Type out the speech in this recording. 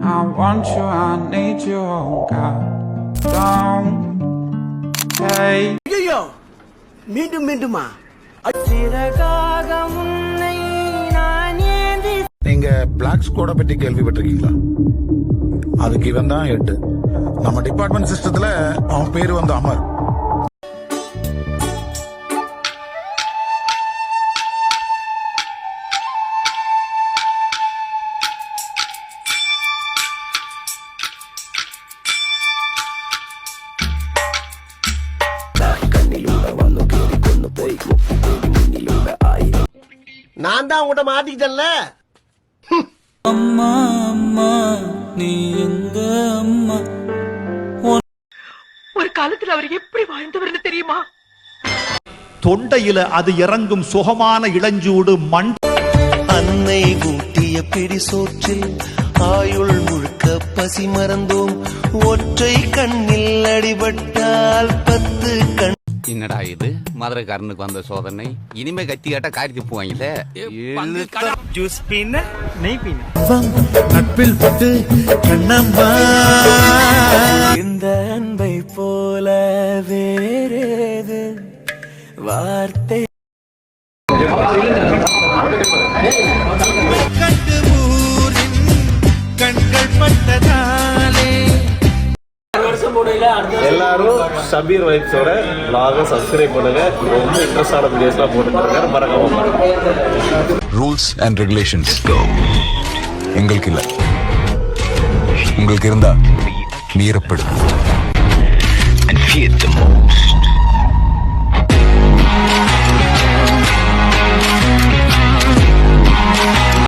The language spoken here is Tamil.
I want you, I need you, oh God. Don't take ஐயோ மீண்டும் மீண்டுமா நீங்க பிளாக் ஸ்குவாட பத்தி கேள்விப்பட்டிருக்கீங்களா? அதுக்கு இவன் தான் ஹெட். நம்ம டிபார்ட்மெண்ட் சிஸ்டத்துல அவன் பேரு வந்து அமர். நான் தான் உங்கள்கிட்ட மாட்டிக்கிட்டேன்ல. அம்மா அம்மா நீ எங்க அம்மா? ஒரு காலத்துல அவர் எப்படி வாழ்ந்தவர்னு தெரியுமா? தொண்டையில அது இறங்கும் சுகமான இளஞ்சூடு மண். அன்னை ஊட்டிய பிடி சோற்றில் ஆயுள் முழுக்க பசி மறந்தோம். ஒற்றை கண்ணில் அடிபட்டால் 10 கண். என்னடா இது மதுரைக்காரனுக்கு வந்த சோதனை? இனிமே கத்தி கேட்டா காரி துப்புவாங்களே. ஜூஸ் பீன நெய் பீன நட்பில் பட்டு கண்ணம்மா. இந்த அன்பை போல வேறேது வார்த்தை? கண்டு ஊரின் கண்கள் பட்டதாலே எல்லாரும் ஷபீர் வைப்ஸோட vlog சப்ஸ்கிரைப் பண்ணுங்க. ரொம்ப இன்ட்ரெஸ்டான வீடியோஸ்லாம் போட்டுருக்காரு, மறக்காம பாருங்க. ரூல்ஸ் அண்ட் ரெகுலேஷன்ஸ் எங்களுக்கு இல்ல, உங்களுக்கு இருந்தா மீறப்படும்.